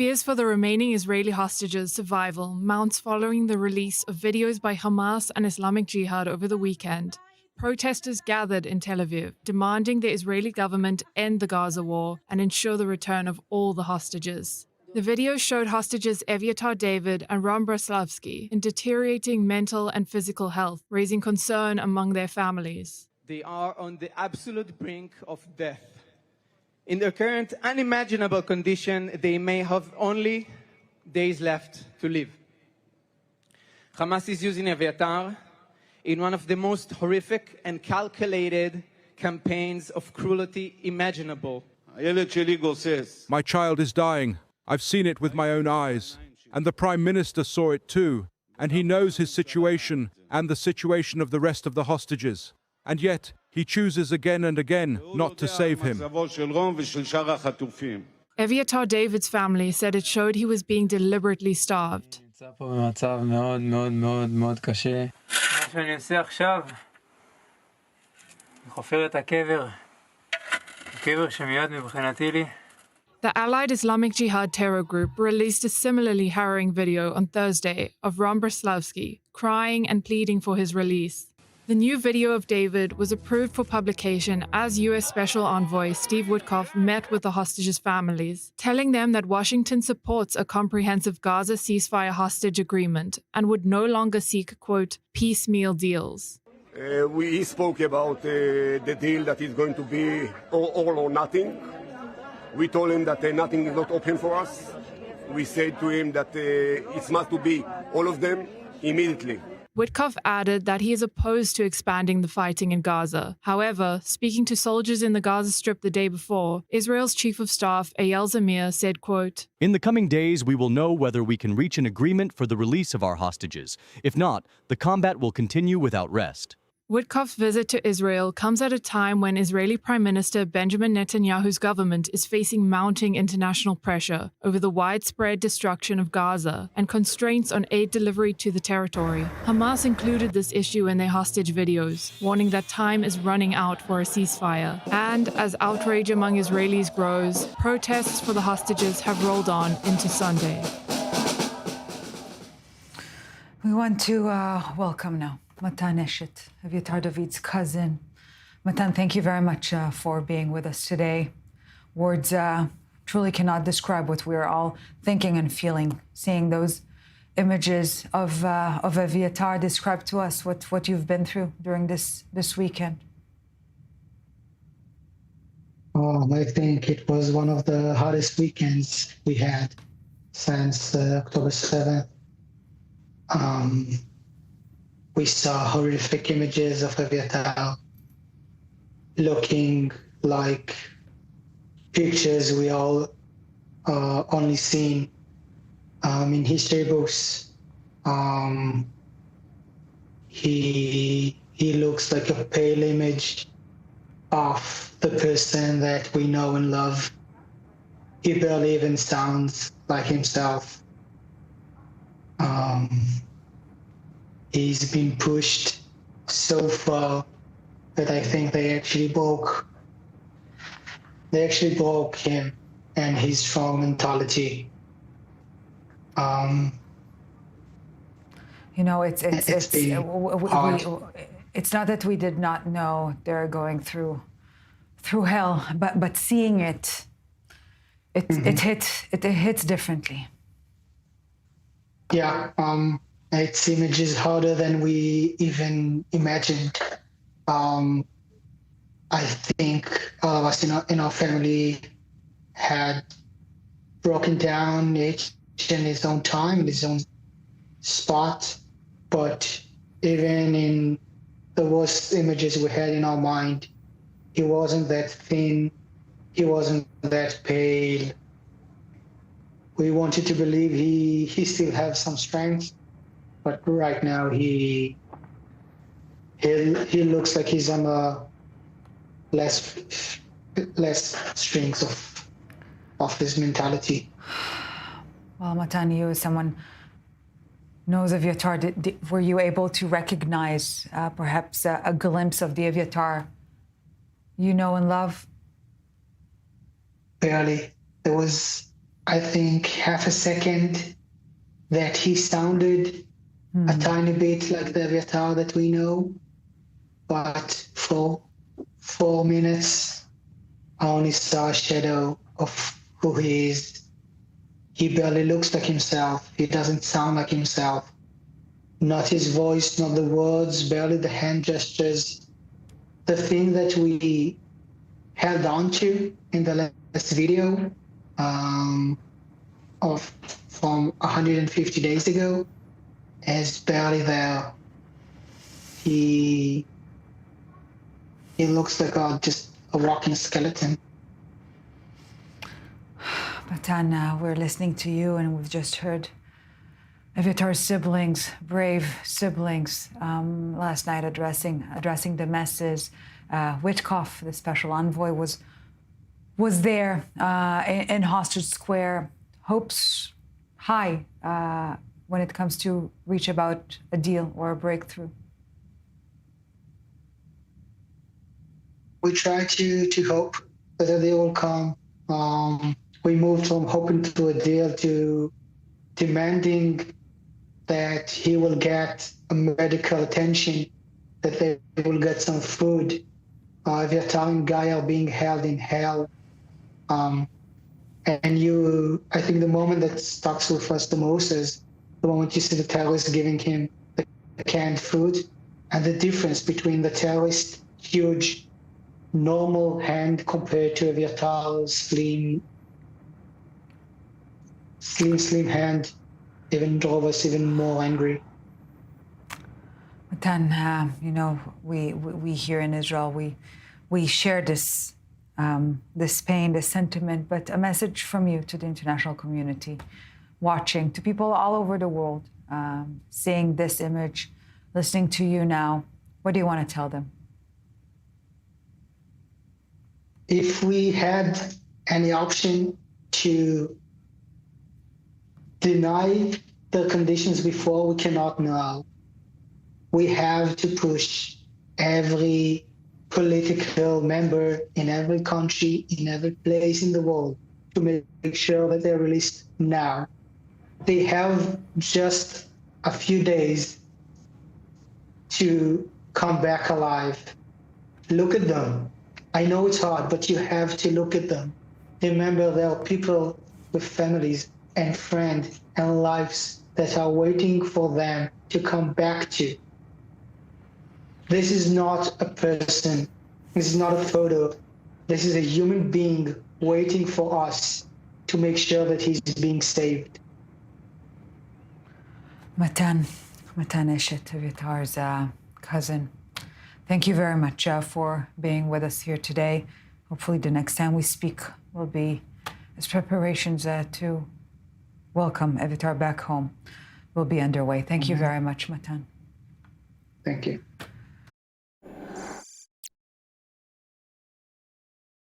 Fears for the remaining Israeli hostages' survival mounts following the release of videos by Hamas and Islamic Jihad over the weekend. Protesters gathered in Tel Aviv, demanding the Israeli government end the Gaza war and ensure the return of all the hostages. The video showed hostages Evyatar David and Ron Braslavsky in deteriorating mental and physical health, raising concern among their families. They are on the absolute brink of death. In their current unimaginable condition, they may have only days left to live. Hamas is using Evyatar in one of the most horrific and calculated campaigns of cruelty imaginable. My child is dying. I've seen it with my own eyes. And the Prime Minister saw it too. And he knows his situation and the situation of the rest of the hostages. And yet, he chooses again and again not to save him. Evyatar David's family said it showed he was being deliberately starved. The Allied Islamic Jihad terror group released a similarly harrowing video on Thursday of Ron Braslavsky crying and pleading for his release. The new video of David was approved for publication as U.S. Special Envoy Steve Witkoff met with the hostages' families, telling them that Washington supports a comprehensive Gaza ceasefire hostage agreement and would no longer seek, quote, piecemeal deals. We spoke about the deal that is going to be all or nothing. We told him that nothing is not open for us. We said to him that it must be all of them immediately. Witkoff added that he is opposed to expanding the fighting in Gaza. However, speaking to soldiers in the Gaza Strip the day before, Israel's Chief of Staff Eyal Zamir said, quote, "In the coming days, we will know whether we can reach an agreement for the release of our hostages. If not, the combat will continue without rest." Witkoff's visit to Israel comes at a time when Israeli Prime Minister Benjamin Netanyahu's government is facing mounting international pressure over the widespread destruction of Gaza and constraints on aid delivery to the territory. Hamas included this issue in their hostage videos, warning that time is running out for a ceasefire. And as outrage among Israelis grows, protests for the hostages have rolled on into Sunday. We want to welcome now Matan Eshet, Evyatar David's cousin. Matan, thank you very much for being with us today. Words truly cannot describe what we're all thinking and feeling. Seeing those images of Evyatar, describe to us what you've been through during this weekend. I think it was one of the hardest weekends we had since October 7th. We saw horrific images of Evyatar looking like pictures we all only seen in history books. He looks like a pale image of the person that we know and love. He barely even sounds like himself. He's been pushed so far that I think they actually broke him and his strong mentality. You know, it's not that we did not know they're going through hell, but seeing it hits differently. Yeah. It's images harder than we even imagined. I think all of us in our family had broken down, each in his own time, in his own spot. But even in the worst images we had in our mind, he wasn't that thin, he wasn't that pale. We wanted to believe he still has some strength. But right now he looks like he's on less strings of his mentality. Well, Matan, you as someone knows Evyatar, were you able to recognize perhaps a glimpse of the Evyatar you know and love? Barely. There was I think, half a second that he sounded a tiny bit like the Evyatar that we know, but for 4 minutes, I only saw a shadow of who he is. He barely looks like himself. He doesn't sound like himself. Not his voice, not the words, barely the hand gestures. The thing that we held on to in the last video of from 150 days ago is barely there. He looks like just a walking skeleton. Matan, we're listening to you, and we've just heard Evyatar's siblings, brave siblings, last night addressing the messes. Witkoff, the special envoy, was there in Hostage Square. Hopes high when it comes to reach about a deal or a breakthrough. We try to hope that a deal will come. We moved from hoping to a deal to demanding that he will get a medical attention, that they will get some food. Evyatar and Guy are being held in hell. I think the moment that stuck with us the most is the moment you see the terrorists giving him the canned food, and the difference between the terrorist huge normal hand compared to Evyatar's slim hand even drove us even more angry. Matan, we here in Israel, we share this pain, this sentiment, but a message from you to the international community, watching, to people all over the world, seeing this image, listening to you now. What do you want to tell them? If we had any option to deny the conditions before, we cannot now. We have to push every political member in every country, in every place in the world, to make sure that they're released now. They have just a few days to come back alive. Look at them. I know it's hard, but you have to look at them. Remember, there are people with families and friends and lives that are waiting for them to come back to. This is not a person. This is not a photo. This is a human being waiting for us to make sure that he's being saved. Matan Eshet, Evyatar's cousin, thank you very much for being with us here today. Hopefully the next time we speak will be as preparations to welcome Evyatar back home will be underway. Thank you very much, Matan. Thank you.